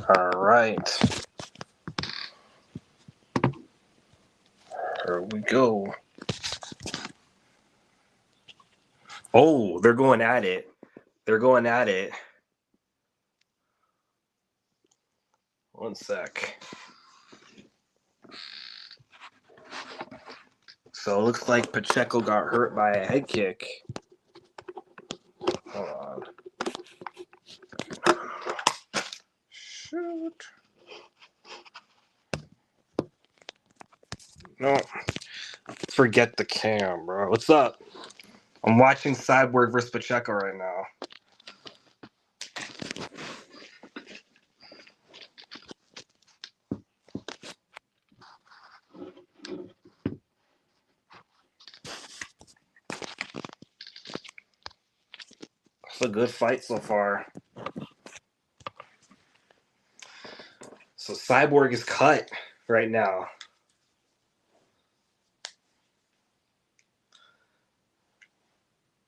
All right. Here we go. Oh, they're going at it. They're going at it. One sec. So it looks like Pacheco got hurt by a head kick. Hold on. Shoot. No. Forget the cam, bro. What's up? I'm watching Cyborg versus Pacheco right now. It's a good fight so far. So Cyborg is cut right now.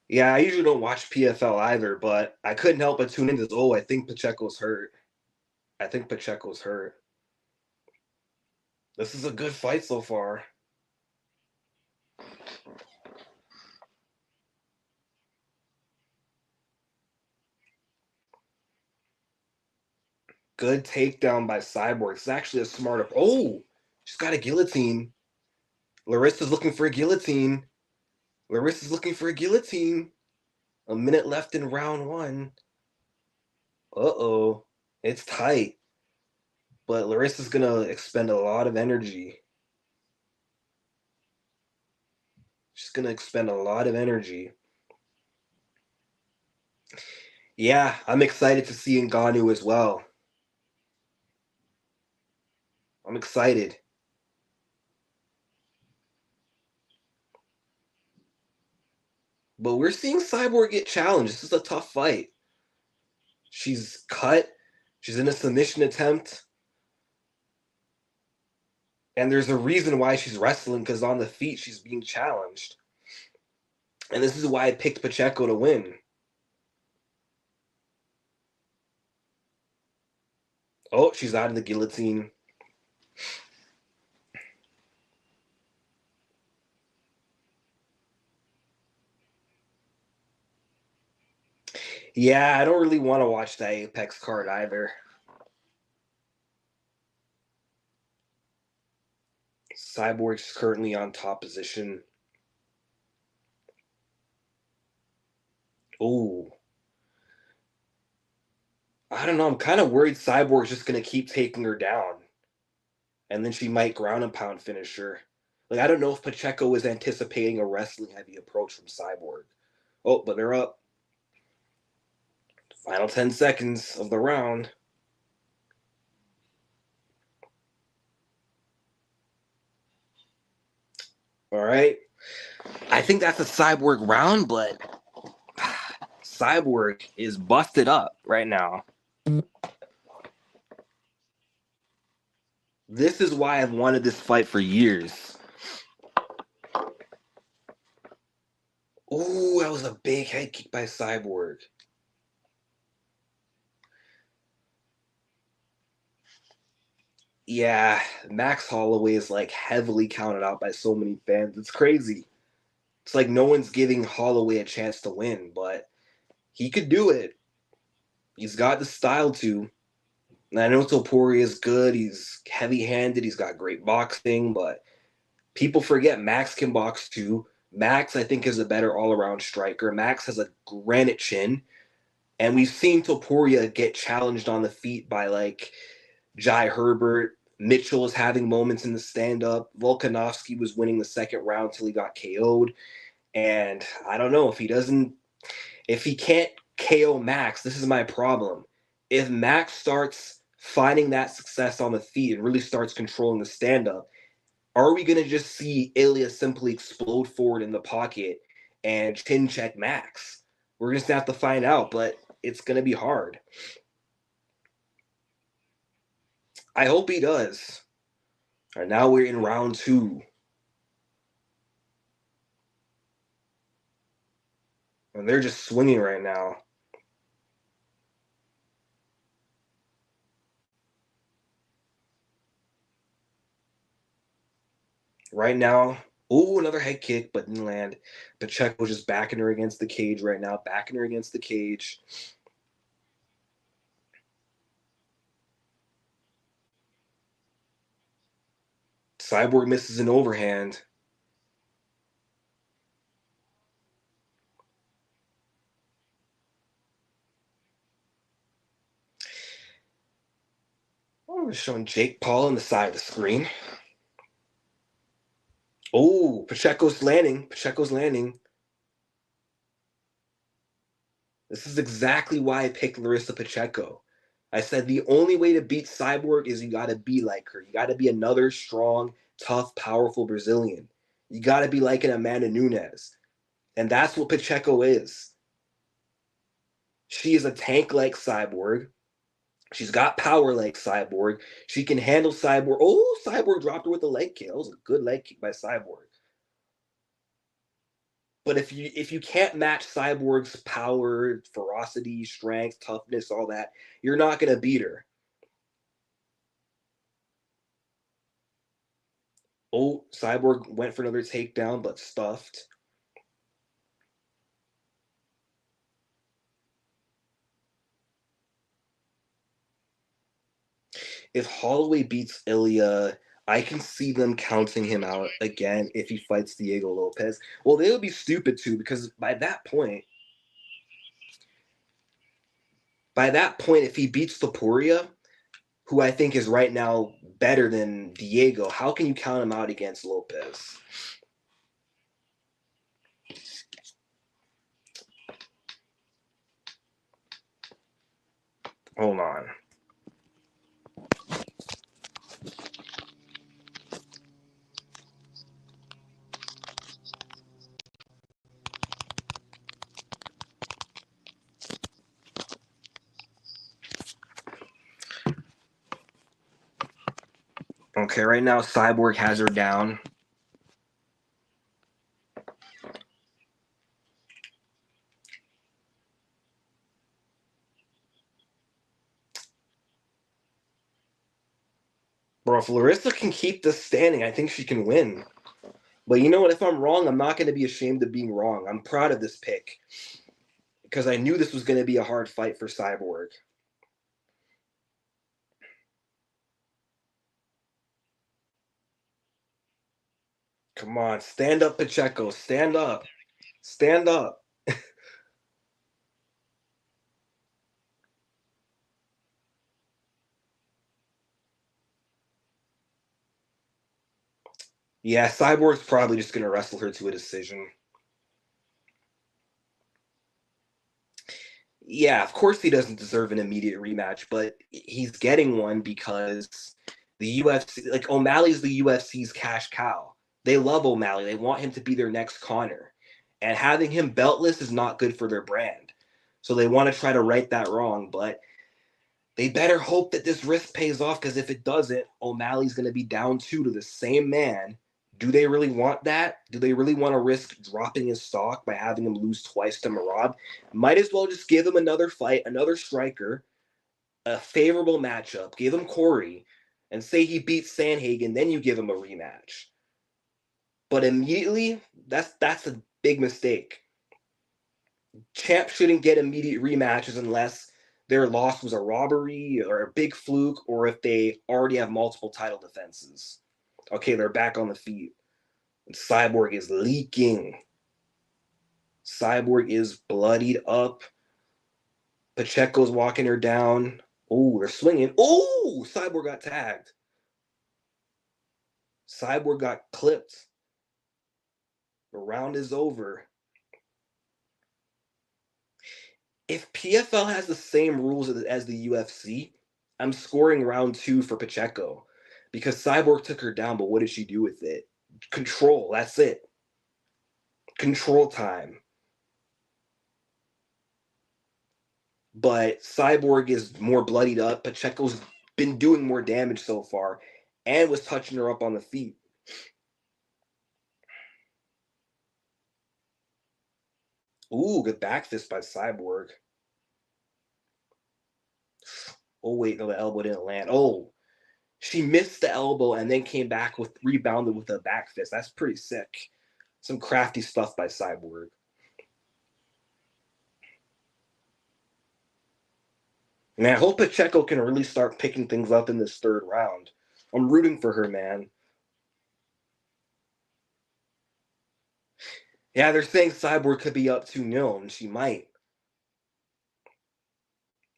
Yeah, I usually don't watch PFL either, but I couldn't help but tune in to, I think Pacheco's hurt. This is a good fight so far. Good takedown by Cyborg. It's actually a smart. Oh, she's got a guillotine. Larissa's looking for a guillotine. A minute left in round one. Uh-oh. It's tight. But Larissa's going to expend a lot of energy. She's going to expend a lot of energy. Yeah, I'm excited to see Ngannou as well. I'm excited. But we're seeing Cyborg get challenged. This is a tough fight. She's cut. She's in a submission attempt. And there's a reason why she's wrestling, because on the feet she's being challenged. And this is why I picked Pacheco to win. Oh, she's out of the guillotine. Yeah, I don't really want to watch that Apex card either. Cyborg's currently on top position. Oh. I don't know. I'm kind of worried Cyborg's just going to keep taking her down. And then she might ground and pound finish her. Like, I don't know if Pacheco is anticipating a wrestling heavy approach from Cyborg. Oh, but they're up. Final 10 seconds of the round. All right. I think that's a Cyborg round, but Cyborg is busted up right now. This is why I've wanted this fight for years. Ooh, that was a big head kick by Cyborg. Yeah, Max Holloway is like heavily counted out by so many fans. It's crazy. It's like no one's giving Holloway a chance to win, but he could do it. He's got the style to. And I know Topuria is good. He's heavy-handed. He's got great boxing, but people forget Max can box too. Max, I think, is a better all-around striker. Max has a granite chin. And we've seen Topuria get challenged on the feet by like Jai Herbert. Mitchell is having moments in the stand-up. Volkanovski was winning the second round till he got KO'd. And I don't know if he can't KO Max, this is my problem. If Max starts finding that success on the feet and really starts controlling the stand-up, are we going to just see Ilya simply explode forward in the pocket and chin check Max? We're just going to have to find out, but it's going to be hard. I hope he does. All right, now we're in round two. And they're just swinging right now. Right now, ooh, another head kick, but didn't land. Pacheco just backing her against the cage right now, backing her against the cage. Cyborg misses an overhand. Oh, we're showing Jake Paul on the side of the screen. Oh, Pacheco's landing. Pacheco's landing. This is exactly why I picked Larissa Pacheco. I said the only way to beat Cyborg is you got to be like her. You got to be another strong, tough, powerful Brazilian. You got to be like an Amanda Nunes. And that's what Pacheco is. She is a tank like Cyborg. She's got power like Cyborg. She can handle Cyborg. Oh, Cyborg dropped her with a leg kick. That was a good leg kick by Cyborg. But if you can't match Cyborg's power, ferocity, strength, toughness, all that, you're not gonna beat her. Oh, Cyborg went for another takedown, but stuffed. If Holloway beats Ilya, I can see them counting him out again if he fights Diego Lopez. Well, they would be stupid too, because by that point, if he beats Topuria, who I think is right now better than Diego, how can you count him out against Lopez? Hold on. Okay, right now Cyborg has her down. Bro, if Larissa can keep this standing, I think she can win. But you know what? If I'm wrong, I'm not going to be ashamed of being wrong. I'm proud of this pick because I knew this was going to be a hard fight for Cyborg. Come on, stand up, Pacheco. Stand up. Stand up. Yeah, Cyborg's probably just going to wrestle her to a decision. Yeah, of course he doesn't deserve an immediate rematch, but he's getting one because the UFC, like O'Malley's the UFC's cash cow. They love O'Malley. They want him to be their next Connor. And having him beltless is not good for their brand. So they want to try to right that wrong, but they better hope that this risk pays off because if it doesn't, O'Malley's going to be down two to the same man. Do they really want that? Do they really want to risk dropping his stock by having him lose twice to Marab? Might as well just give him another fight, another striker, a favorable matchup. Give him Corey and say he beats Sanhagen, then you give him a rematch. But immediately, that's a big mistake. Champ shouldn't get immediate rematches unless their loss was a robbery or a big fluke or if they already have multiple title defenses. Okay, they're back on the feet. And Cyborg is leaking. Cyborg is bloodied up. Pacheco's walking her down. Oh, they're swinging. Oh, Cyborg got tagged. Cyborg got clipped. The round is over. If PFL has the same rules as the UFC, I'm scoring round two for Pacheco because Cyborg took her down, but what did she do with it? Control. That's it. Control time. But Cyborg is more bloodied up. Pacheco's been doing more damage so far and was touching her up on the feet. Ooh, good back fist by Cyborg. Oh, wait, no, the elbow didn't land. Oh, She missed the elbow and then came back with rebounded with a back fist. That's pretty sick. Some crafty stuff by Cyborg. Man, I hope Pacheco can really start picking things up in this third round. I'm rooting for her, man. Yeah, they're saying Cyborg could be up 2-0, and she might.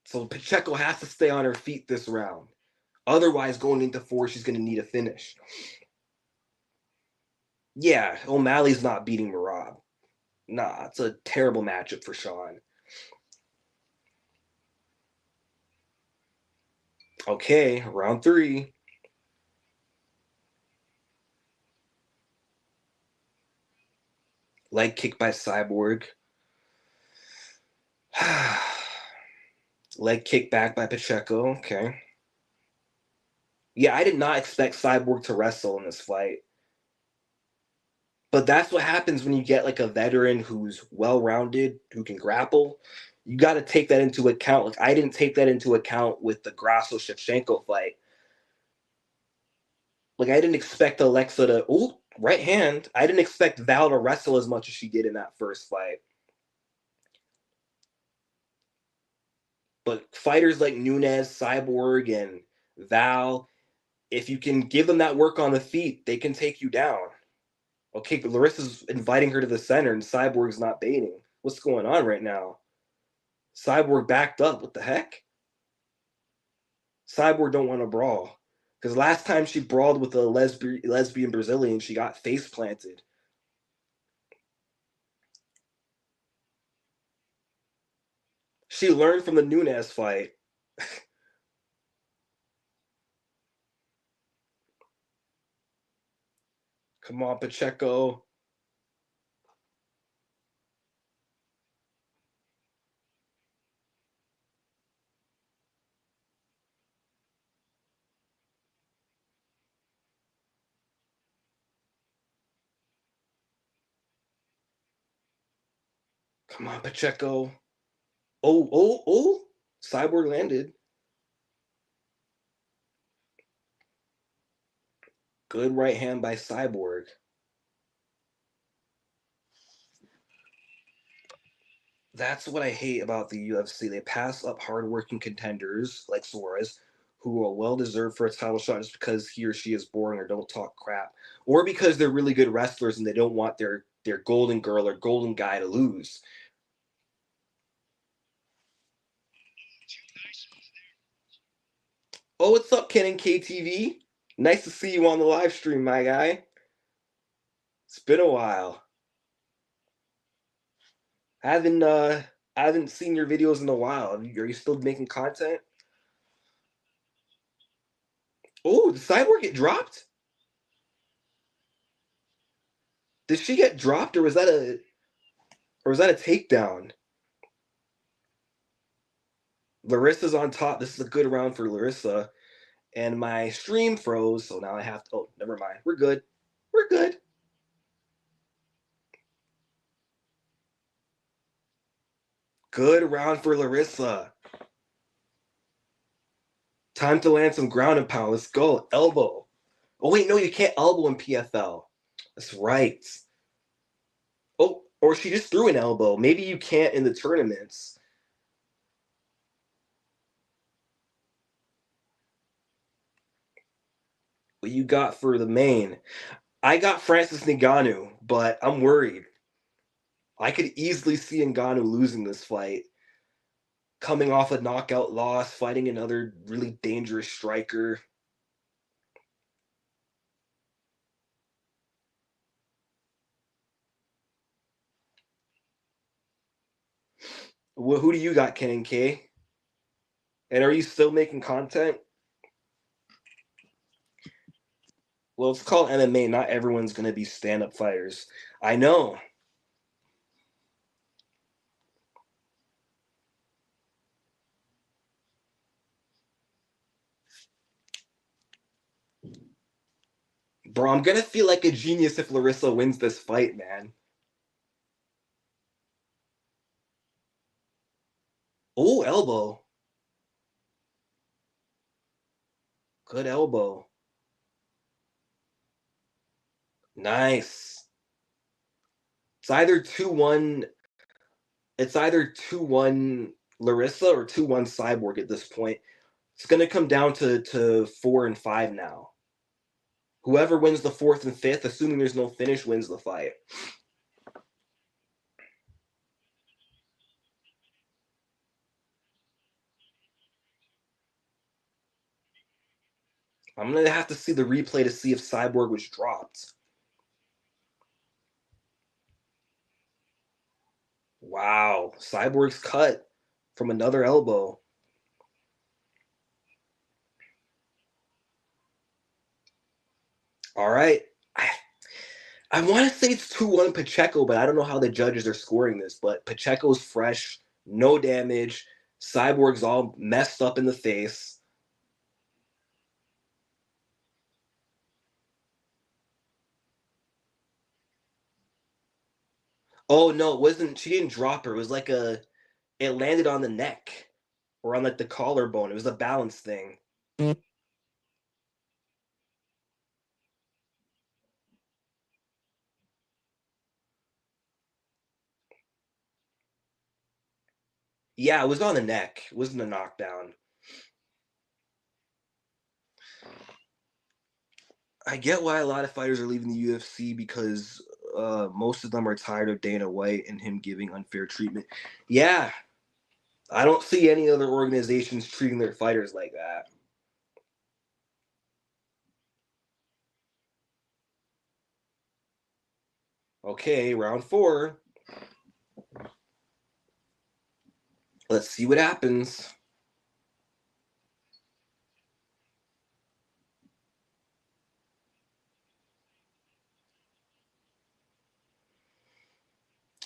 So Pacheco has to stay on her feet this round. Otherwise, going into four, she's going to need a finish. Yeah, O'Malley's not beating Marab. Nah, it's a terrible matchup for Sean. Okay, round 3. Leg kick by Cyborg. Leg kick back by Pacheco. Okay. Yeah, I did not expect Cyborg to wrestle in this fight. But that's what happens when you get like a veteran who's well-rounded, who can grapple. You got to take that into account. Like I didn't take that into account with the Grasso Shevchenko fight. Like I didn't expect Alexa to right hand. I didn't expect Val to wrestle as much as she did in that first fight. But fighters like Nunes, Cyborg, and Val, if you can give them that work on the feet, they can take you down. Okay, Larissa's inviting her to the center, and Cyborg's not baiting. What's going on right now? Cyborg backed up. What the heck? Cyborg don't want to brawl. Because last time she brawled with a lesbian Brazilian, she got face planted. She learned from the Nunes fight. Come on, Pacheco. Come on, Pacheco. Oh. Cyborg landed. Good right hand by Cyborg. That's what I hate about the UFC. They pass up hardworking contenders like Suarez, who are well deserved for a title shot just because he or she is boring or don't talk crap, or because they're really good wrestlers and they don't want their golden girl or golden guy to lose. Oh, what's up, Ken and KTV? Nice to see you on the live stream, my guy. It's been a while. I haven't uh I haven't seen your videos in a while. Are you still making content? Oh, did Cyborg get dropped? Did she get dropped, or was that a takedown? Larissa's on top. This is a good round for Larissa. And my stream froze, so now I have to. Oh, never mind. We're good. We're good. Good round for Larissa. Time to land some ground and pound. Let's go. Elbow. Oh, wait, no, you can't elbow in PFL. That's right. Oh, or she just threw an elbow. Maybe you can't in the tournaments. What you got for the main? I got Francis Ngannou, but I'm worried. I could easily see Ngannou losing this fight. Coming off a knockout loss, fighting another really dangerous striker. Who do you got, Ken and K? And are you still making content? Well, it's called MMA. Not everyone's going to be stand-up fighters. I know. Bro, I'm going to feel like a genius if Larissa wins this fight, man. Oh, elbow. Good elbow. Nice. It's either 2-1. It's either 2-1 Larissa or 2-1 Cyborg at this point. It's going to come down to 4 and 5 now. Whoever wins the fourth and fifth, assuming there's no finish, wins the fight. I'm going to have to see the replay to see if Cyborg was dropped. Wow. Cyborg's cut from another elbow. All right. I want to say it's 2-1 Pacheco, but I don't know how the judges are scoring this. But Pacheco's fresh, no damage. Cyborg's all messed up in the face. Oh no, it wasn't. She didn't drop her. It was like it landed on the neck or on like the collarbone. It was a balance thing. Yeah, it was on the neck. It wasn't a knockdown. I get why a lot of fighters are leaving the UFC because most of them are tired of Dana White and him giving unfair treatment. Yeah, I don't see any other organizations treating their fighters like that. Okay, round 4. Let's see what happens.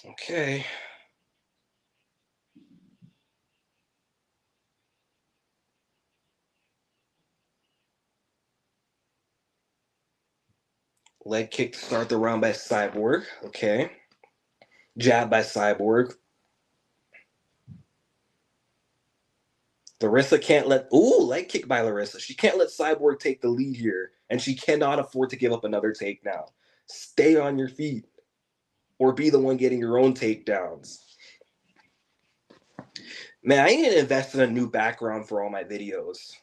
Okay. Leg kick to start the round by Cyborg. Okay. Jab by Cyborg. Larissa can't let. Ooh, leg kick by Larissa. She can't let Cyborg take the lead here, and she cannot afford to give up another takedown. Stay on your feet, or be the one getting your own takedowns. Man, I need to invest in a new background for all my videos.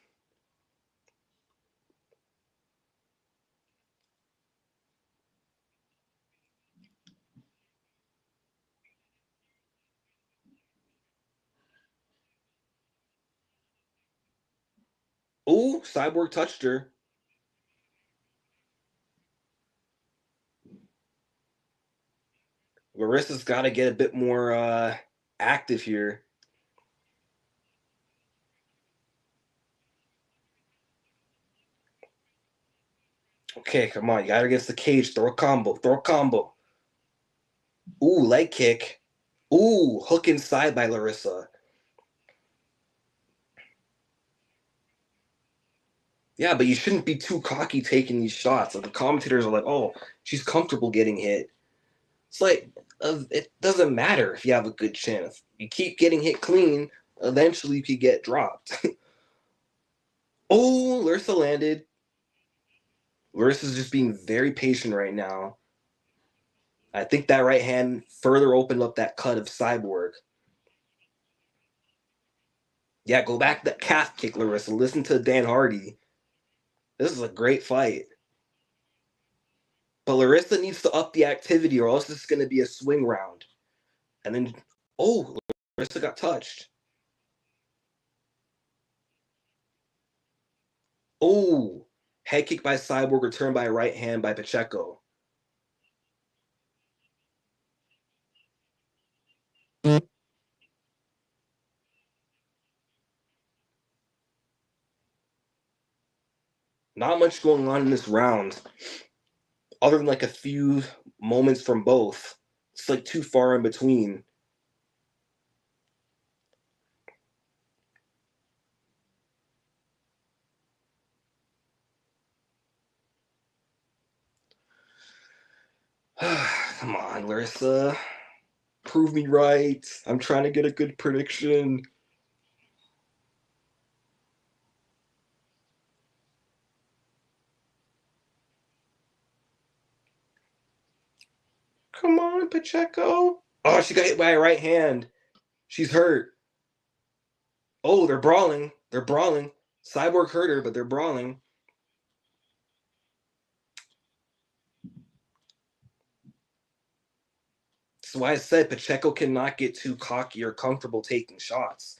Ooh, Cyborg touched her. Larissa's got to get a bit more active here. Okay, come on. You got her against the cage. Throw a combo. Throw a combo. Ooh, leg kick. Ooh, hook inside by Larissa. Yeah, but you shouldn't be too cocky taking these shots. Like the commentators are like, "Oh, she's comfortable getting hit." It's like it doesn't matter if you have a good chin. If you keep getting hit clean, eventually you could get dropped. Oh, Larissa landed. Larissa's just being very patient right now. I think that right hand further opened up that cut of Cyborg. Yeah, go back to that calf kick, Larissa. Listen to Dan Hardy. This is a great fight. But Larissa needs to up the activity or else this is going to be a swing round. And then, oh, Larissa got touched. Oh, head kick by Cyborg, returned by right hand by Pacheco. Not much going on in this round, other than like a few moments from both. It's like too far in between. Come on, Larissa. Prove me right. I'm trying to get a good prediction. Come on, Pacheco. Oh, she got hit by a right hand. She's hurt. Oh, they're brawling. They're brawling. Cyborg hurt her, but they're brawling. That's why I said Pacheco cannot get too cocky or comfortable taking shots.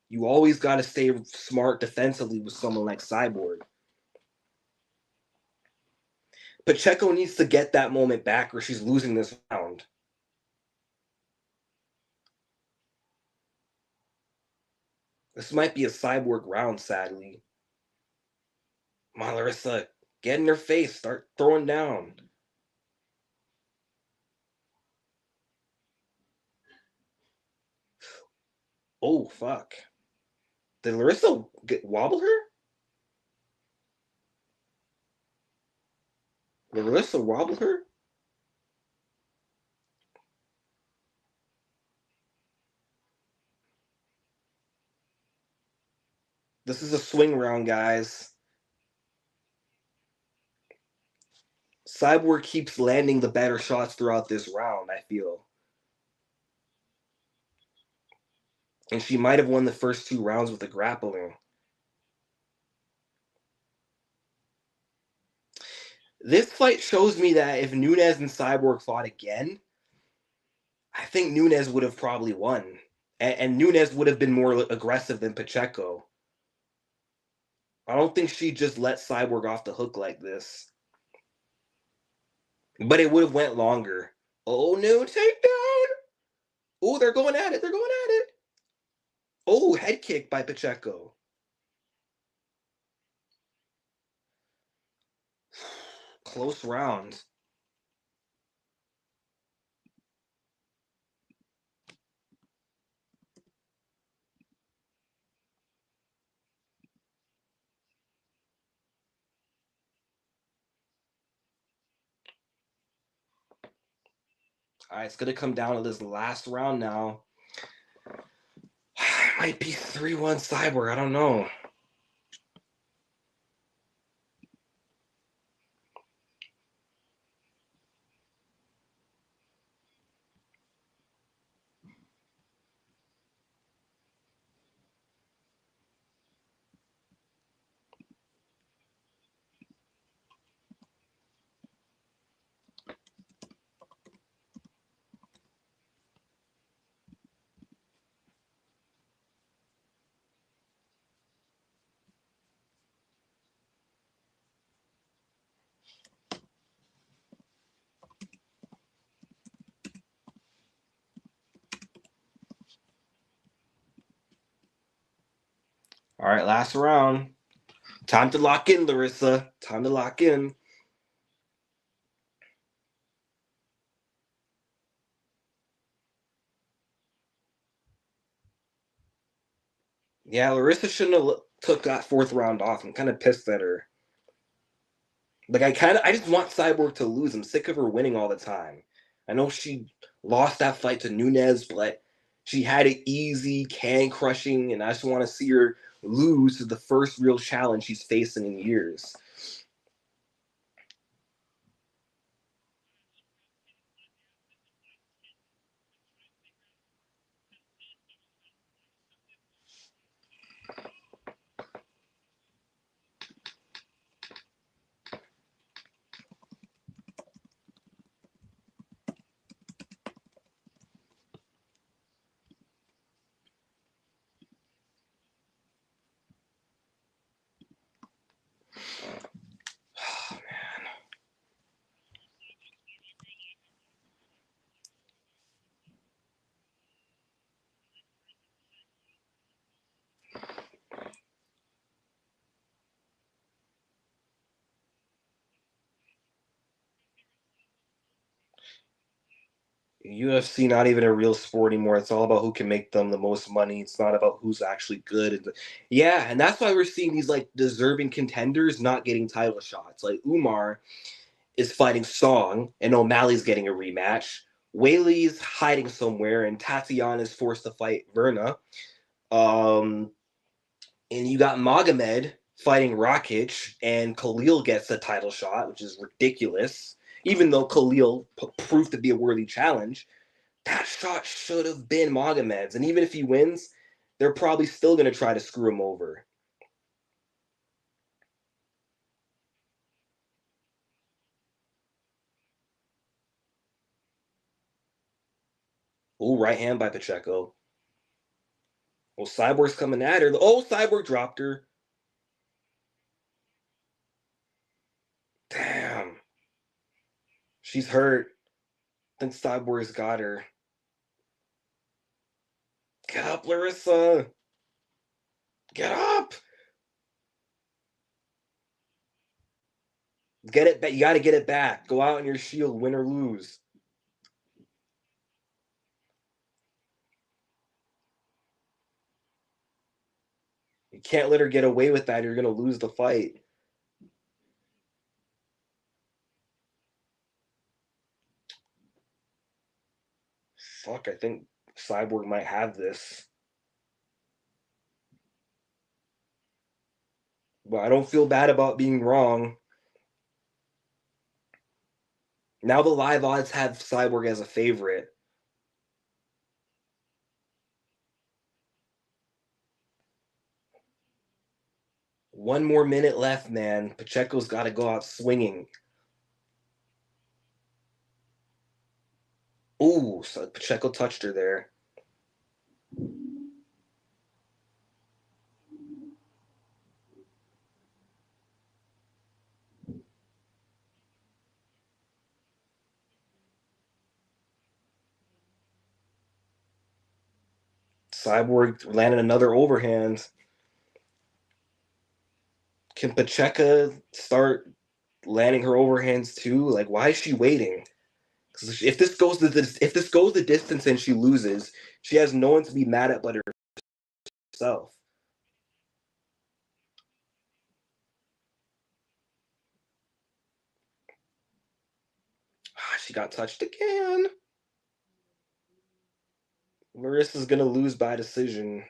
You always got to stay smart defensively with someone like Cyborg. Pacheco needs to get that moment back or she's losing this round. This might be a Cyborg round, sadly. Come on, Larissa. Get in her face. Start throwing down. Oh, fuck. Did Larissa wobble her? Did Larissa wobble her? This is a swing round, guys. Cyborg keeps landing the better shots throughout this round, I feel. And she might have won the first 2 rounds with the grappling. This fight shows me that if Nunes and Cyborg fought again, I think Nunes would have probably won. And Nunes would have been more aggressive than Pacheco. I don't think she just let Cyborg off the hook like this. But it would have went longer. Oh, no, takedown. Oh, they're going at it. They're going at it. Oh, head kick by Pacheco. Close round. All right, it's going to come down to this last round now. Might be 3-1 Cyborg. I don't know. All right, last round. Time to lock in, Larissa. Time to lock in. Yeah, Larissa shouldn't have took that 4th round off. I'm kind of pissed at her. Like I just want Cyborg to lose. I'm sick of her winning all the time. I know she lost that fight to Nunes, but she had it easy, can crushing, and I just want to see her lose to the first real challenge she's facing in years. UFC not even a real sport anymore. It's all about who can make them the most money. It's not about who's actually good. Yeah, and that's why we're seeing these like deserving contenders not getting title shots. Like Umar is fighting Song, and O'Malley's getting a rematch. Whaley's hiding somewhere, and Tatiana's forced to fight Verna. Um, and you got Magomed fighting Rakic, and Khalil gets a title shot, which is ridiculous. Even though Khalil proved to be a worthy challenge, that shot should have been Magomed's. And even if he wins, they're probably still going to try to screw him over. Oh, right hand by Pacheco. Oh, Cyborg's coming at her. Oh, Cyborg dropped her. Damn. She's hurt. I think Cyborg's got her. Get up, Larissa. Get up. Get it back. You got to get it back. Go out on your shield, win or lose. You can't let her get away with that. You're going to lose the fight. Fuck, I think Cyborg might have this. But I don't feel bad about being wrong. Now the live odds have Cyborg as a favorite. One more minute left, man. Pacheco's got to go out swinging. Ooh, so Pacheco touched her there. Cyborg landed another overhand. Can Pacheco start landing her overhands too? Like, why is she waiting? Because if this goes the distance and she loses, she has no one to be mad at but herself. She got touched again. Marissa's gonna lose by decision.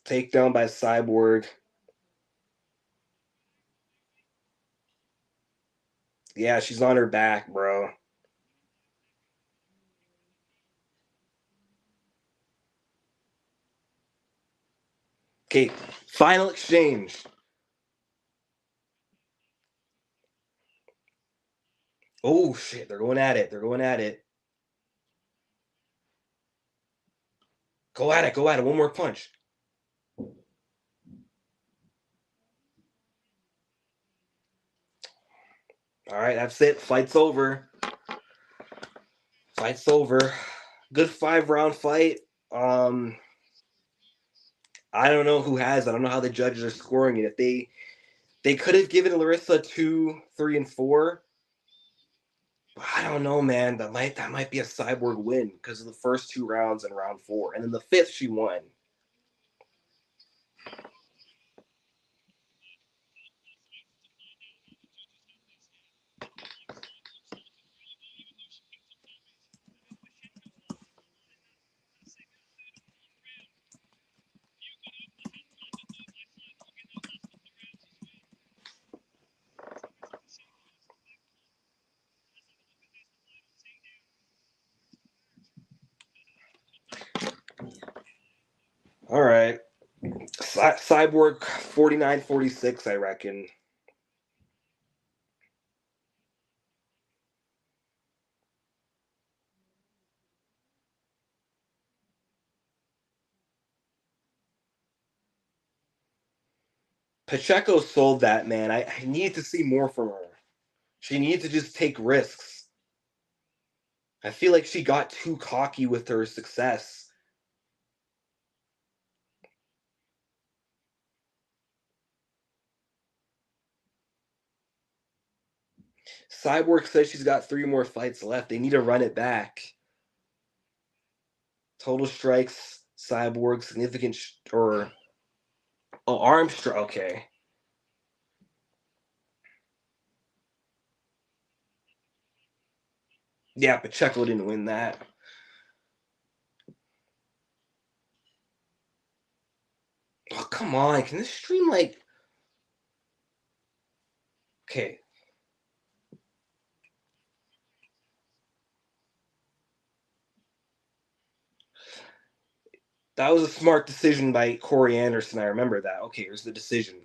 Takedown by Cyborg. Yeah, she's on her back, bro. Okay, final exchange. Oh shit, they're going at it. They're going at it. Go at it. Go at it. One more punch. All right, that's it. Fight's over. Fight's over. Good 5-round fight. I don't know who has. I don't know how the judges are scoring it. If they could have given Larissa 2, 3, and 4. But I don't know, man. That might be a Cyborg win because of the first 2 rounds in round 4, and then the fifth she won. All right. Cyborg 49-46, I reckon. Pacheco sold that, man. I need to see more from her. She needs to just take risks. I feel like she got too cocky with her success. Cyborg says she's got 3 more fights left. They need to run it back. Total strikes, Cyborg, significant or arm strike. Okay. Yeah, Pacheco didn't win that. Oh, come on. Can this stream, like... Okay. That was a smart decision by Corey Anderson. I remember that. Okay, here's the decision.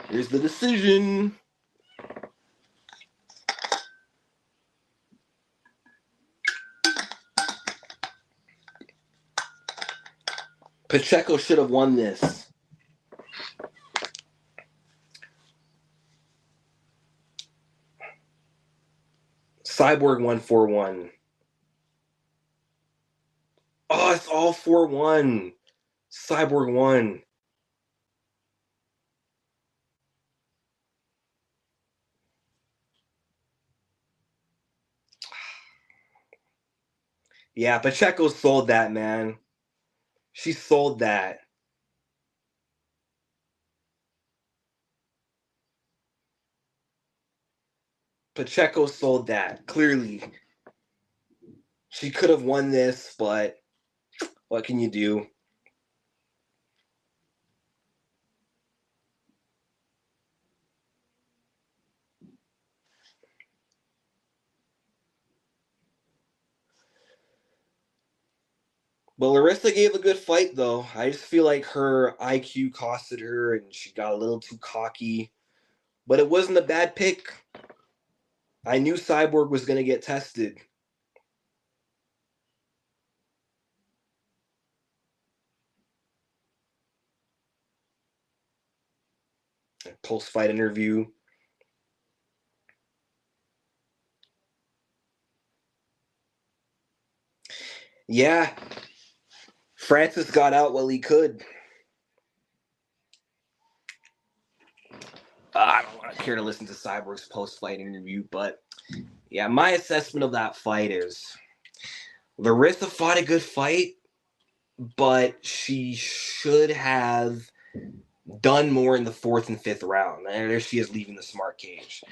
Here's the decision. Pacheco should have won this. Cyborg won 4-1. Oh, it's all 4-1. Cyborg won. Yeah, Pacheco sold that, man. She sold that. Pacheco sold that. Clearly. She could have won this, but what can you do? But Larissa gave a good fight, though. I just feel like her IQ costed her, and she got a little too cocky. But it wasn't a bad pick. I knew Cyborg was going to get tested. Post-fight interview. Yeah, Francis got out while he could. I don't care to listen to Cyborg's post-fight interview, but yeah, my assessment of that fight is Larissa fought a good fight, but she should have done more in the fourth and fifth round. And there she is leaving the smart cage.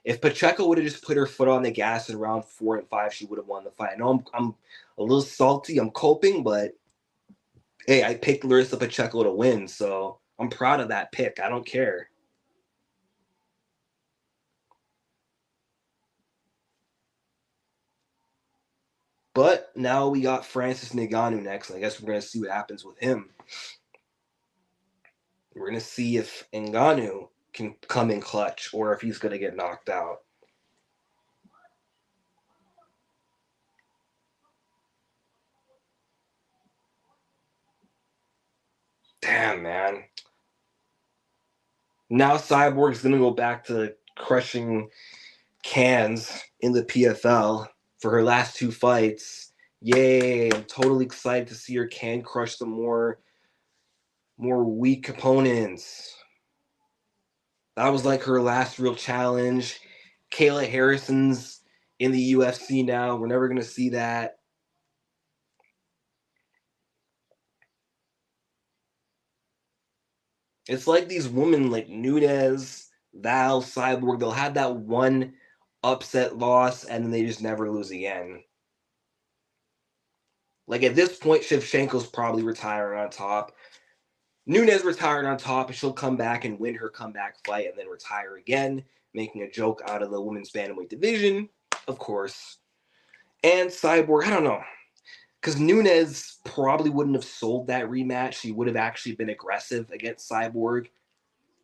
If Pacheco would have just put her foot on the gas in round 4 and 5, she would have won the fight. I know I'm a little salty. I'm coping, but hey, I picked Larissa Pacheco to win, so I'm proud of that pick. I don't care. But now we got Francis Ngannou next. I guess we're going to see what happens with him. We're going to see if Ngannou can come in clutch or if he's going to get knocked out. Damn, man. Now Cyborg's going to go back to crushing cans in the PFL for her last 2 fights. Yay, I'm totally excited to see her can crush some more weak opponents. That was like her last real challenge. Kayla Harrison's in the UFC now. We're never going to see that. It's like these women like Nunez, Val, Cyborg, they'll have that one upset loss and then they just never lose again. Like at this point, Shevchenko's probably retiring on top. Nunez retired on top, and she'll come back and win her comeback fight and then retire again, making a joke out of the women's bantamweight division, of course. And Cyborg, I don't know. Because Nunez probably wouldn't have sold that rematch. She would have actually been aggressive against Cyborg.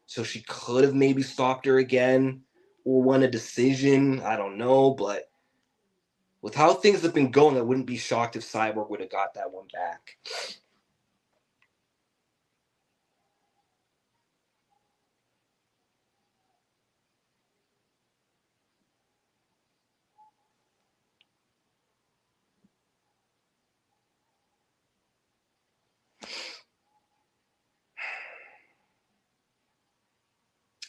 So she could have maybe stopped her again or won a decision. I don't know. But with how things have been going, I wouldn't be shocked if Cyborg would have got that one back.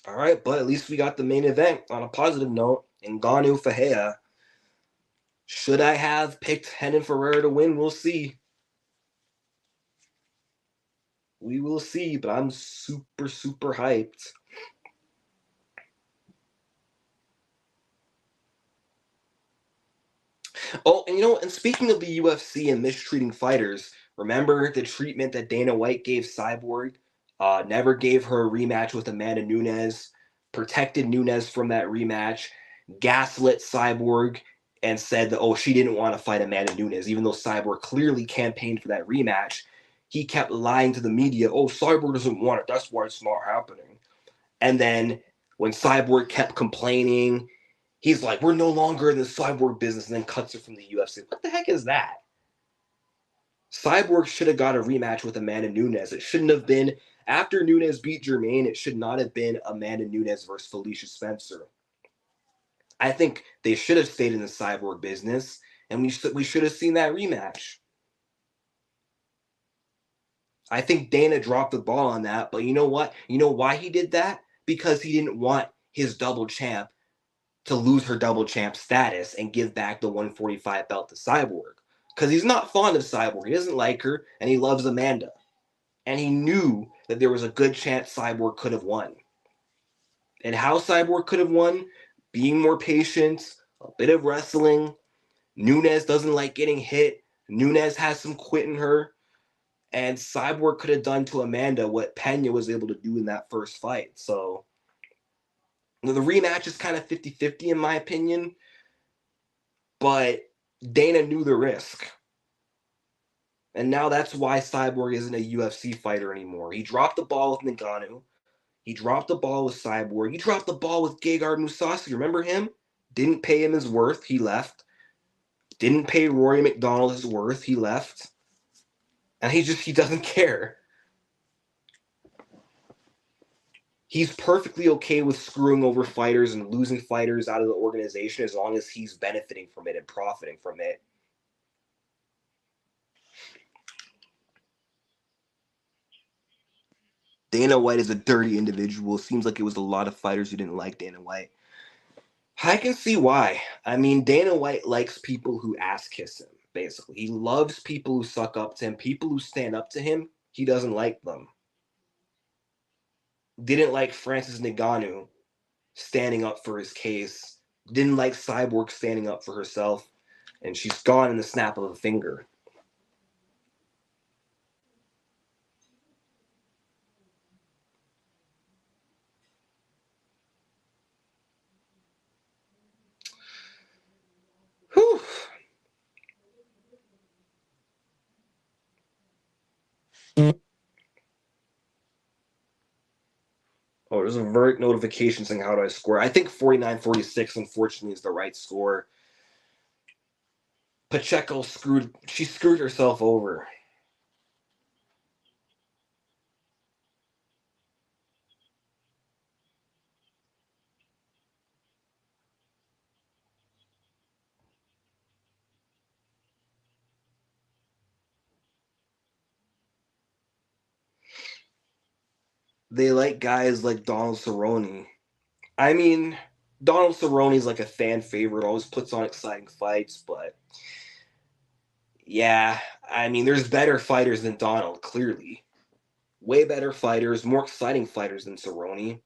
All right, but at least we got the main event on a positive note. Ngannou Fahea. Should I have picked Renan Ferreira to win? We'll see. We will see, but I'm super, super hyped. Oh, and and speaking of the UFC and mistreating fighters, remember the treatment that Dana White gave Cyborg? Never gave her a rematch with Amanda Nunes, protected Nunes from that rematch, gaslit Cyborg, and said that, oh, she didn't want to fight Amanda Nunes, even though Cyborg clearly campaigned for that rematch. He kept lying to the media, oh, Cyborg doesn't want it, that's why it's not happening. And then when Cyborg kept complaining, he's like, we're no longer in the Cyborg business, and then cuts her from the UFC. What the heck is that? Cyborg should have got a rematch with Amanda Nunes. It shouldn't have been, after Nunes beat Germaine, it should not have been Amanda Nunes versus Felicia Spencer. I think they should have stayed in the Cyborg business, and we should have seen that rematch. I think Dana dropped the ball on that, but you know what? You know why he did that? Because he didn't want his double champ to lose her double champ status and give back the 145 belt to Cyborg. Because he's not fond of Cyborg. He doesn't like her, and he loves Amanda. And he knew that there was a good chance Cyborg could have won. And how Cyborg could have won? Being more patient, a bit of wrestling. Nunes doesn't like getting hit. Nunes has some quit in her. And Cyborg could have done to Amanda what Pena was able to do in that first fight. So the rematch is kind of 50-50 in my opinion. But Dana knew the risk. And now that's why Cyborg isn't a UFC fighter anymore. He dropped the ball with Ngannou. He dropped the ball with Cyborg. He dropped the ball with Gegard Mousasi. Remember him? Didn't pay him his worth. He left. Didn't pay Rory McDonald his worth. He left. And he doesn't care. He's perfectly okay with screwing over fighters and losing fighters out of the organization as long as he's benefiting from it and profiting from it. Dana White is a dirty individual. Seems like it was a lot of fighters who didn't like Dana White. I can see why. I mean, Dana White likes people who ass kiss him, basically. He loves people who suck up to him. People who stand up to him, he doesn't like them. Didn't like Francis Ngannou standing up for his case. Didn't like Cyborg standing up for herself. And she's gone in the snap of a finger. Whew. Oh, there's a vert notification saying, how do I score? I think 49-46, unfortunately, is the right score. Pacheco screwed herself over. They like guys like Donald Cerrone. I mean, Donald Cerrone's like a fan favorite, always puts on exciting fights, but yeah, I mean, there's better fighters than Donald, clearly. Way better fighters, more exciting fighters than Cerrone.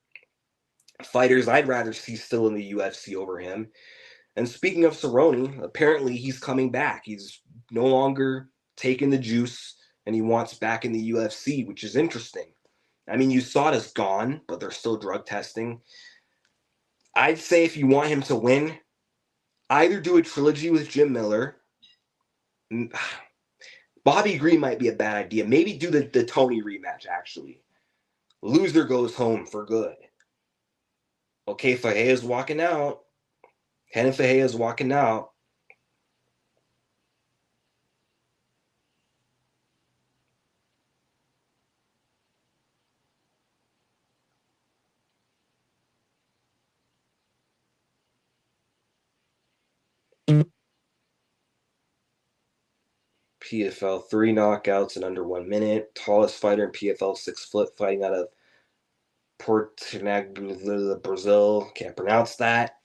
Fighters I'd rather see still in the UFC over him. And speaking of Cerrone, apparently he's coming back. He's no longer taking the juice and he wants back in the UFC, which is interesting. I mean, USADA's gone, but they're still drug testing. I'd say if you want him to win, either do a trilogy with Jim Miller. Bobby Green might be a bad idea. Maybe do the Tony rematch, actually. Loser goes home for good. Okay, Fajea's walking out. Renan Fajea's walking out. PFL 3 knockouts in under 1 minute. Tallest fighter in PFL, 6 foot, fighting out of Porto Brazil. Can't pronounce that.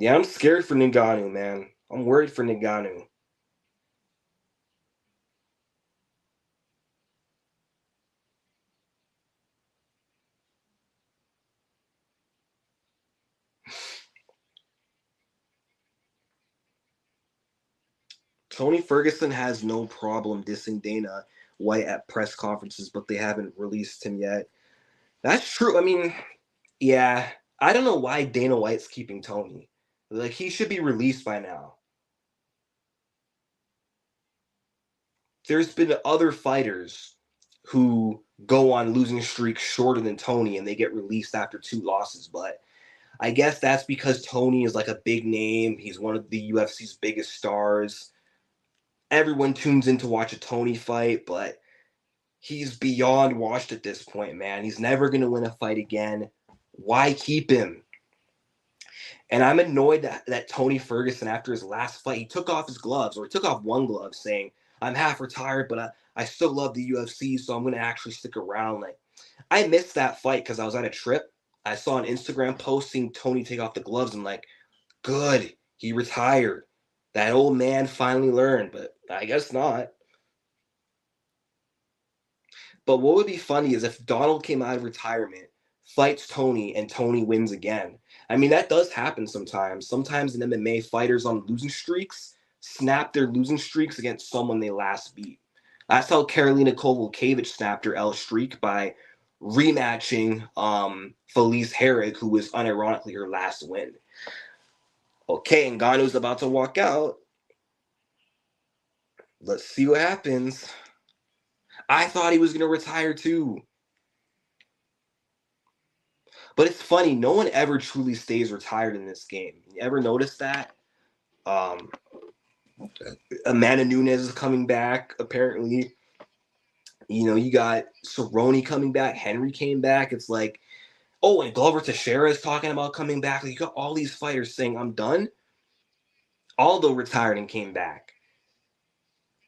Yeah, I'm scared for Ngannou, man. I'm worried for Ngannou. Tony Ferguson has no problem dissing Dana White at press conferences, but they haven't released him yet. That's true. I mean, yeah, I don't know why Dana White's keeping Tony. Like, he should be released by now. There's been other fighters who go on losing streaks shorter than Tony and they get released after two losses, but I guess that's because Tony is like a big name. He's one of the UFC's biggest stars. Everyone tunes in to watch a Tony fight, but he's beyond washed at this point, man. He's never going to win a fight again. Why keep him? And I'm annoyed that Tony Ferguson, after his last fight, he took off his gloves, or he took off one glove, saying, I'm half retired, but I still love the UFC, so I'm going to actually stick around. Like, I missed that fight because I was at a trip. I saw an Instagram post seeing Tony take off the gloves. I'm like, good, he retired. That old man finally learned, but I guess not. But what would be funny is if Donald came out of retirement, fights Tony, and Tony wins again. I mean, that does happen sometimes. Sometimes in MMA, fighters on losing streaks snap their losing streaks against someone they last beat. That's how Karolina Kowalkiewicz snapped her L streak by rematching Felice Herrig, who was unironically her last win. Okay, Ngannou's about to walk out. Let's see what happens. I thought he was going to retire too. But it's funny, no one ever truly stays retired in this game. You ever notice that? Um, Amanda Nunes is coming back, apparently. You know, you got Cerrone coming back, Henry came back. It's like, oh, and Glover Teixeira is talking about coming back. Like, you got all these fighters saying, I'm done. Aldo retired and came back.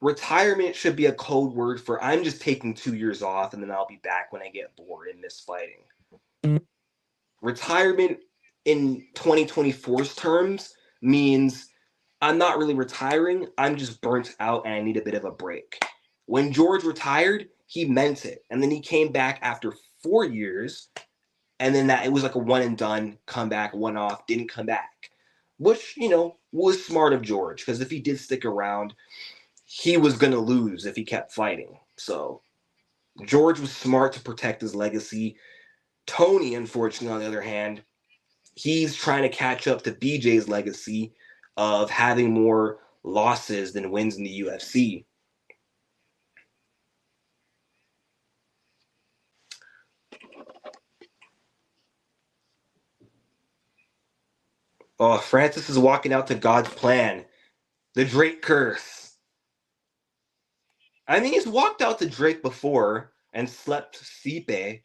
Retirement should be a code word for I'm just taking 2 years off and then I'll be back when I get bored and miss fighting. Retirement in 2024's terms means I'm not really retiring. I'm just burnt out and I need a bit of a break. When George retired, he meant it. And then he came back after 4 years. And then that it was like a one and done, come back, one off, didn't come back. Which, was smart of George. Because if he did stick around, he was going to lose if he kept fighting. So George was smart to protect his legacy. Tony, unfortunately, on the other hand, he's trying to catch up to BJ's legacy of having more losses than wins in the UFC. Oh, Francis is walking out to God's plan. The Drake curse. I mean, he's walked out to Drake before and slept Stipe,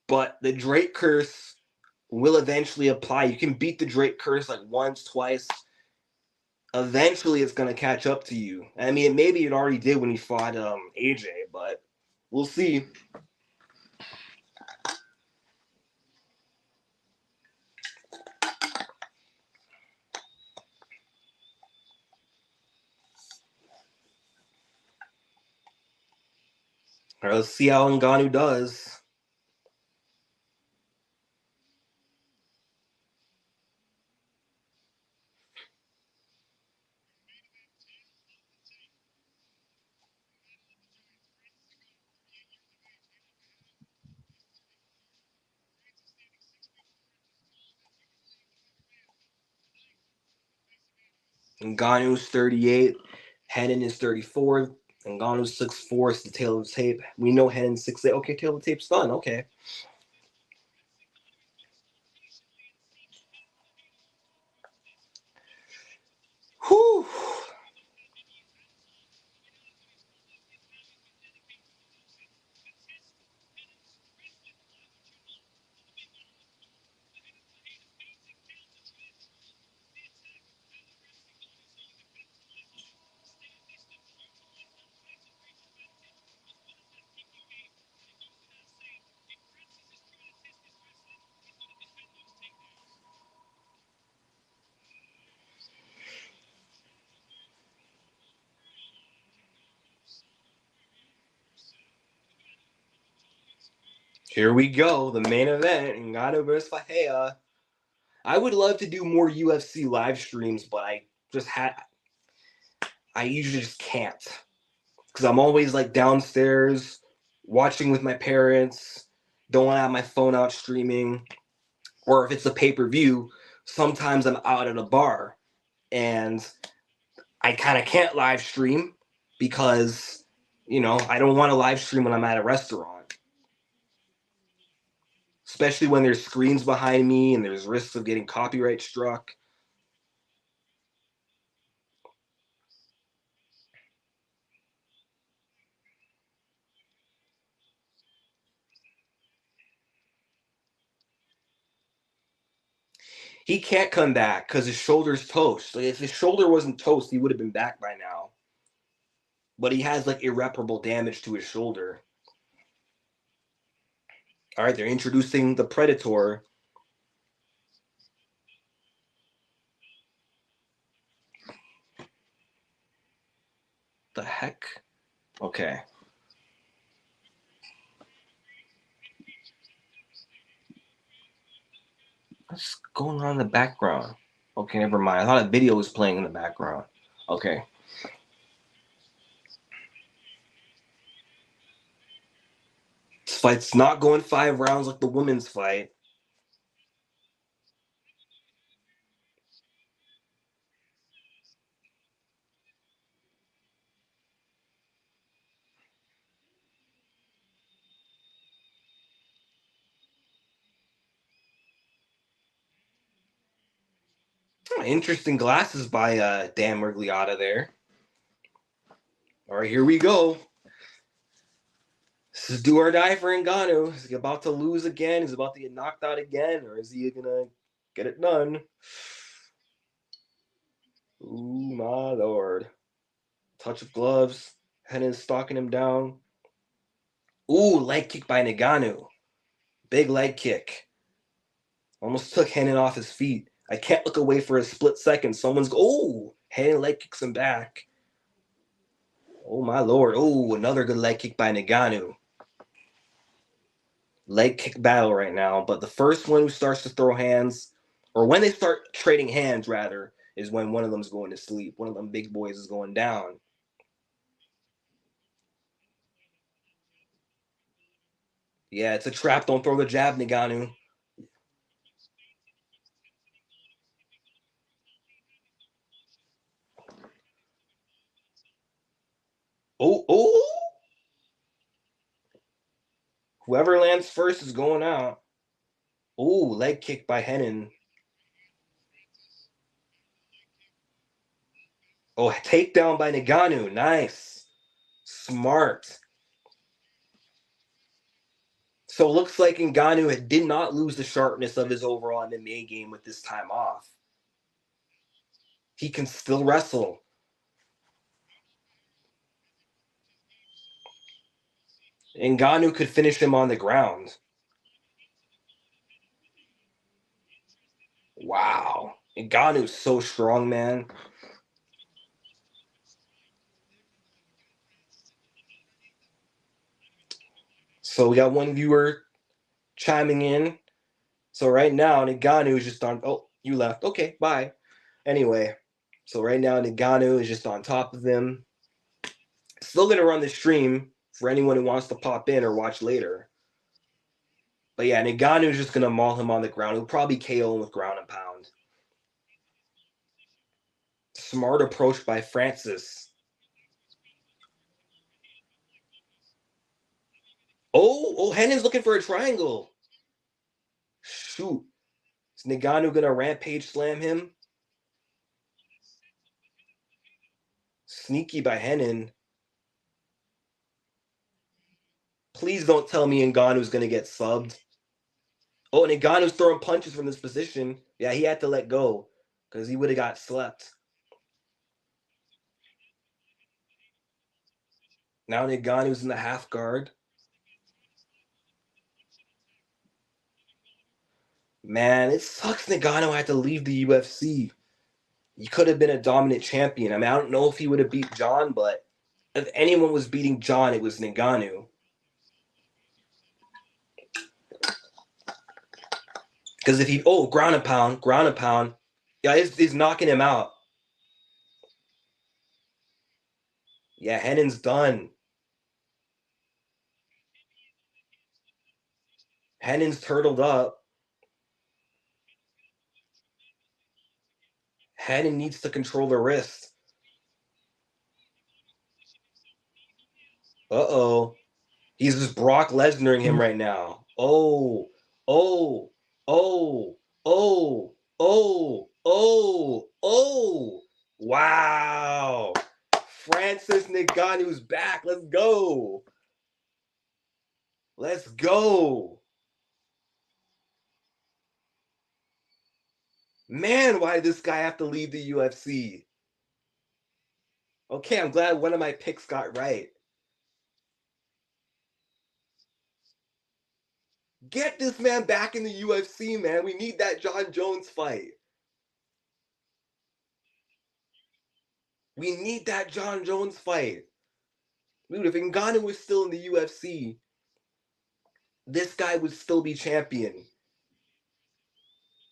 but the Drake curse will eventually apply. You can beat the Drake curse like once, twice. Eventually, it's going to catch up to you. I mean, maybe it already did when he fought AJ, but we'll see. All right, let's see how Ngannou does. Ngannou's 38, Hennen is 34, Ngannou's 6'4", it's the tail of the tape. We know Hennen's 6'8". Okay, tail of the tape's done. Okay. Whew. Here we go, the main event, Ngannou versus Fahea. I would love to do more UFC live streams, but I usually just can't because I'm always like downstairs watching with my parents. Don't want to have my phone out streaming, or if it's a pay-per-view, sometimes I'm out at a bar and I kind of can't live stream because I don't want to live stream when I'm at a restaurant, especially when there's screens behind me and there's risks of getting copyright struck. He can't come back because his shoulder's toast. Like, if his shoulder wasn't toast, he would have been back by now. But he has like irreparable damage to his shoulder. All right, they're introducing the Predator. The heck? Okay. What's going on in the background? Okay, never mind. I thought a video was playing in the background. Okay. This fight's not going 5 rounds like the women's fight. Interesting glasses by Dan Mergliotta there. All right, here we go. This is do or die for Ngannou. Is he about to lose again? Is he about to get knocked out again? Or is he going to get it done? Ooh, my lord. Touch of gloves. Hennen stalking him down. Ooh, leg kick by Ngannou. Big leg kick. Almost took Hennen off his feet. I can't look away for a split second. Hennen leg kicks him back. Oh, my lord. Oh, another good leg kick by Ngannou. Leg kick battle right now. But the first one who starts to throw hands, or when they start trading hands, rather, is when one of them's going to sleep. One of them big boys is going down. Yeah, it's a trap. Don't throw the jab, Ngannou. Oh. Whoever lands first is going out. Oh, leg kick by Hennen. Oh, takedown by Ngannou. Nice. Smart. So it looks like Ngannou did not lose the sharpness of his overall MMA game with this time off. He can still wrestle. Ngannou could finish him on the ground. Wow. Ngannou's so strong, man. So we got one viewer chiming in. So right now, Ngannou is just on. Oh, you left. Okay, bye. Anyway, so right now, Ngannou is just on top of him. Still going to run the stream for anyone who wants to pop in or watch later. But yeah, Ngannou is just going to maul him on the ground. He'll probably KO him with ground and pound. Smart approach by Francis. Oh, Hennon's looking for a triangle. Shoot. Is Ngannou going to rampage slam him? Sneaky by Hennon. Please don't tell me Ngannou's going to get subbed. Oh, and Ngannou's throwing punches from this position. Yeah, he had to let go because he would have got slept. Now Ngannou's in the half guard. Man, it sucks Ngannou had to leave the UFC. He could have been a dominant champion. I mean, I don't know if he would have beat John, but if anyone was beating John, it was Ngannou. Because if he, ground and pound. Yeah, he's knocking him out. Yeah, Hennon's done. Hennon's turtled up. Hennon needs to control the wrist. Uh-oh. He's just Brock Lesnaring him right now. Oh, oh, oh, oh, oh, oh. Wow. Francis Ngannou's back. Let's go. Let's go. Man, why did this guy have to leave the UFC? Okay, I'm glad one of my picks got right. Get this man back in the UFC, man. We need that John Jones fight. We need that John Jones fight. Dude, if Ngannou was still in the UFC, this guy would still be champion.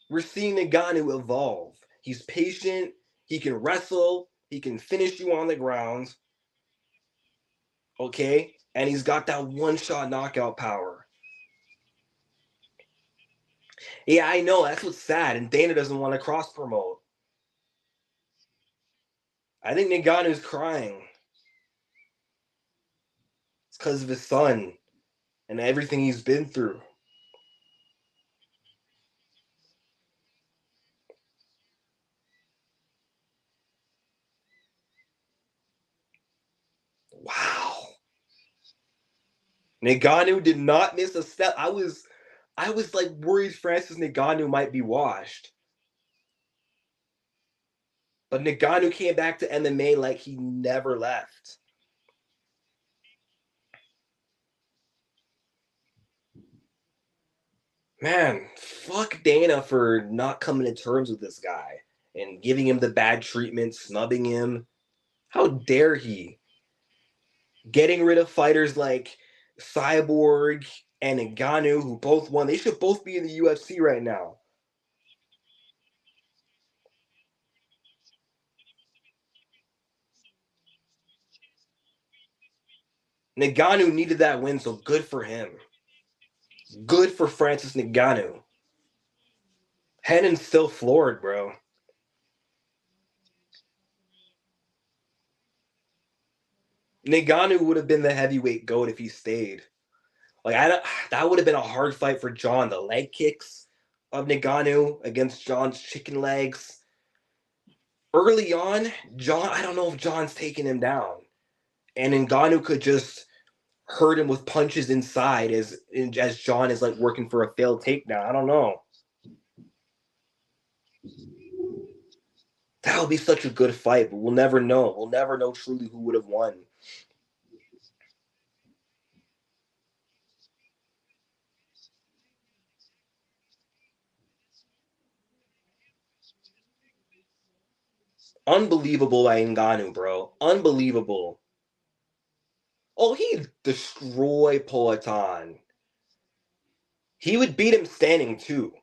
We're seeing Ngannou evolve. He's patient. He can wrestle. He can finish you on the ground. Okay? And he's got that one-shot knockout power. Yeah, I know. That's what's sad. And Dana doesn't want to cross-promote. I think Ngannou's crying. It's because of his son and everything he's been through. Wow. Ngannou did not miss a step. I was like worried Francis Ngannou might be washed. But Ngannou came back to MMA like he never left. Man, fuck Dana for not coming to terms with this guy and giving him the bad treatment, snubbing him. How dare he? Getting rid of fighters like Cyborg and Ngannou, who both won. They should both be in the UFC right now. Ngannou needed that win, so good for him. Good for Francis Ngannou. Hennon's still floored, bro. Ngannou would have been the heavyweight goat if he stayed. Like I don't, that would have been a hard fight for John. The leg kicks of Ngannou against John's chicken legs. Early on, John, I don't know if John's taking him down. And Ngannou could just hurt him with punches inside as John is like working for a failed takedown. I don't know. That would be such a good fight, but we'll never know. We'll never know truly who would have won. Unbelievable by Ngannou, bro. Unbelievable. Oh, he'd destroy Poatan. He would beat him standing too.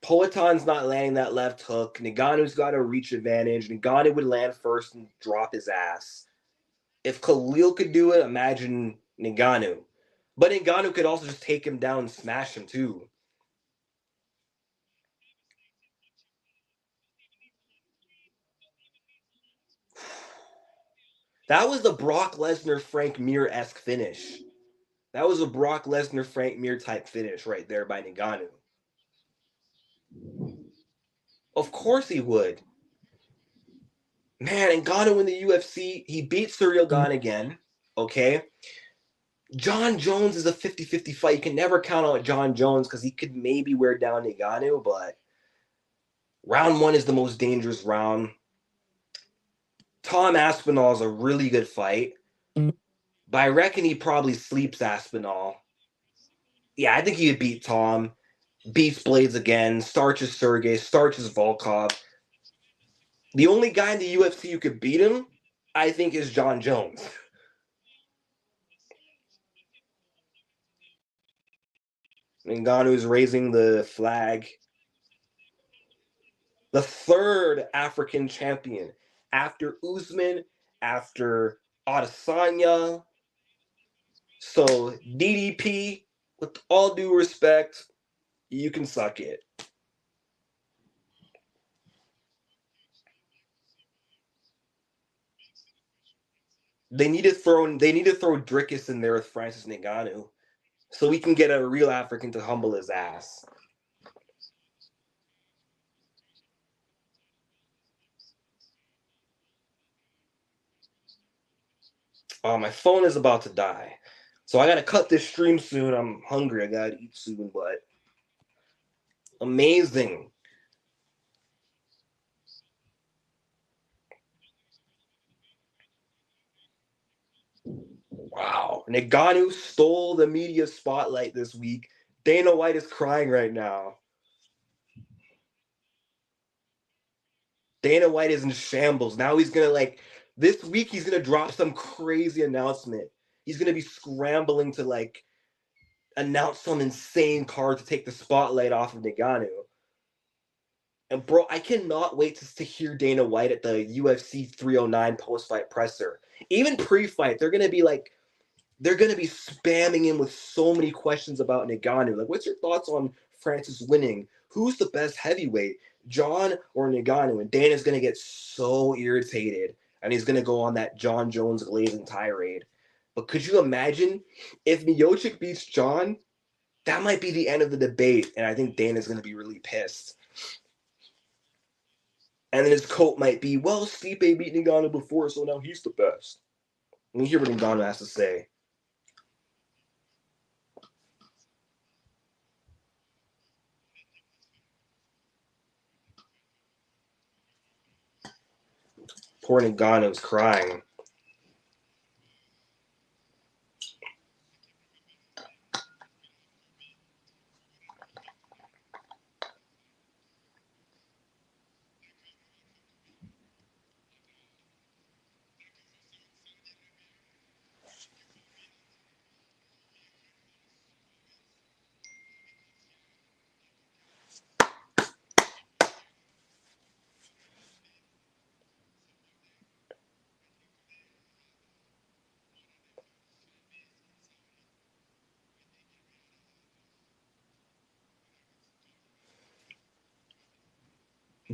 Poatan's not landing that left hook. Ngannou's got a reach advantage. Ngannou would land first and drop his ass. If Khalil could do it, imagine Ngannou. But Ngannou could also just take him down and smash him too. That was the Brock Lesnar Frank Mir esque finish. That was a Brock Lesnar Frank Mir type finish right there by Ngannou. Of course he would. Man, Ngannou in the UFC, he beat Cyril Gane again. Okay. John Jones is a 50-50 fight. You can never count out John Jones because he could maybe wear down Ngannou, but round one is the most dangerous round. Tom Aspinall is a really good fight, but I reckon he probably sleeps Aspinall. Yeah, I think he would beat Tom, beats Blades again, starches Sergey, starches Volkov. The only guy in the UFC who could beat him, I think, is John Jones. Ngannou's raising the flag. The third African champion after Usman, after Adesanya. So DDP, with all due respect, you can suck it. They need to throw Drickus in there with Francis Ngannou, so we can get a real African to humble his ass. Oh, my phone is about to die, so I gotta cut this stream soon. I'm hungry. I gotta eat soon, but amazing. Wow. Ngannou stole the media spotlight this week. Dana White is crying right now. Dana White is in shambles. Now he's going to, like, this week he's going to drop some crazy announcement. He's going to be scrambling to, like, announce some insane card to take the spotlight off of Ngannou. And, bro, I cannot wait to hear Dana White at the UFC 309 post-fight presser. Even pre-fight, they're going to be, like, they're going to be spamming him with so many questions about Ngannou. Like, what's your thoughts on Francis winning? Who's the best heavyweight, John or Ngannou? And Dana's going to get so irritated, and he's going to go on that John Jones glazing tirade. But could you imagine if Miocic beats John? That might be the end of the debate, and I think Dana's going to be really pissed. And then his quote might be, well, Stipe beat Ngannou before, so now he's the best. Let me hear what Ngannou has to say. Poor Ngannou's crying.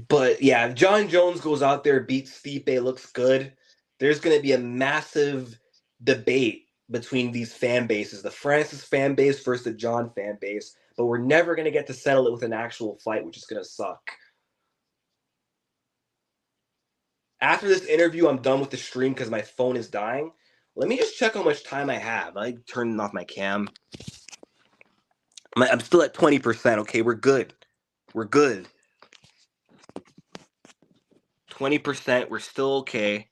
But yeah, if John Jones goes out there, beats Stipe, looks good, there's going to be a massive debate between these fan bases, the Francis fan base versus the John fan base. But we're never going to get to settle it with an actual fight, which is going to suck. After this interview, I'm done with the stream because my phone is dying. Let me just check how much time I have. I turned off my cam. I'm still at 20%. Okay, we're good. We're good. 20%. We're still okay.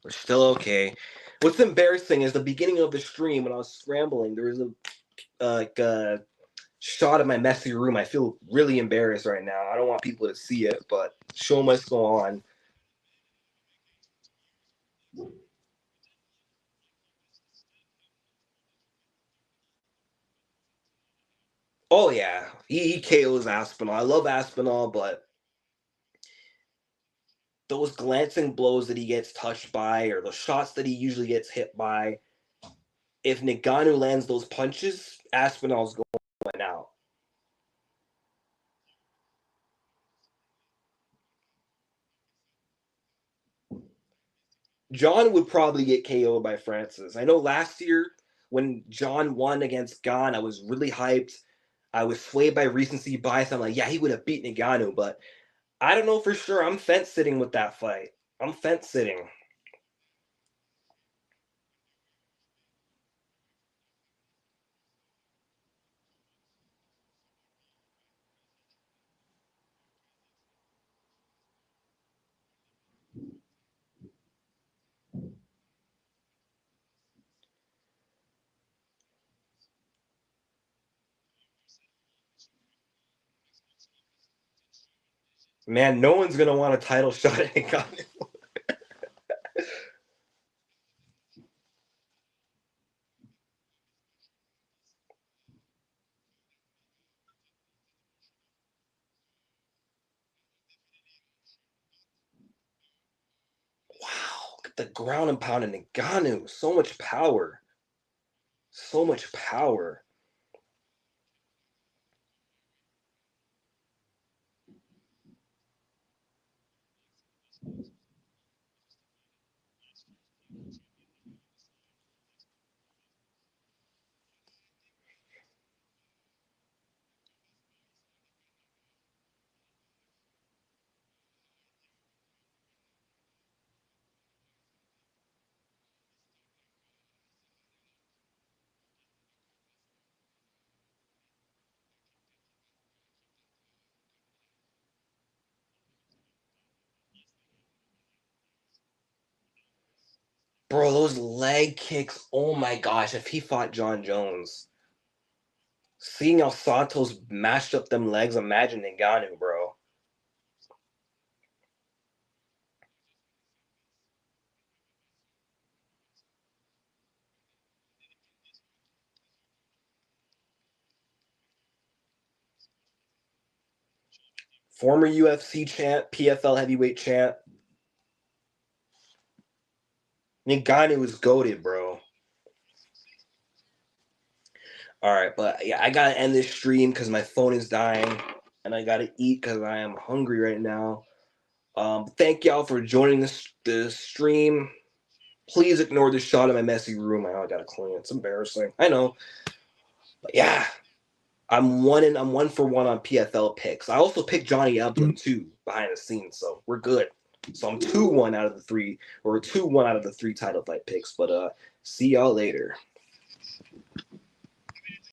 We're still okay. What's embarrassing is the beginning of the stream when I was scrambling, there was a shot of my messy room. I feel really embarrassed right now. I don't want people to see it, but show must go on. Oh yeah, he KOs Aspinall. I love Aspinall, but those glancing blows that he gets touched by, or the shots that he usually gets hit by, if Ngannou lands those punches, Aspinall's going out. John would probably get KO'd by Francis. I know last year when John won against Gane, I was really hyped. I was swayed by recency bias. I'm like, yeah, he would have beaten Ngannou, but I don't know for sure. I'm fence sitting with that fight. I'm fence sitting. Man, no one's gonna want a title shot at Ngannou. the ground and pound in Ngannou. So much power. So much power. Bro, those leg kicks. Oh my gosh, if he fought John Jones. Seeing how Santos mashed up them legs, imagine Ngannou, bro. Former UFC champ, PFL heavyweight champ. Ngannou is goated, bro. All right, but yeah, I gotta end this stream because my phone is dying, and I gotta eat because I am hungry right now. Thank y'all for joining this stream. Please ignore the shot of my messy room. I know I gotta clean it. It's embarrassing. I know, but yeah, I'm 1 for 1 on PFL picks. I also picked Johnny Eblen too behind the scenes, so we're good. So I'm 2-1 out of the three, or 2-1 out of the three title fight picks. But see y'all later.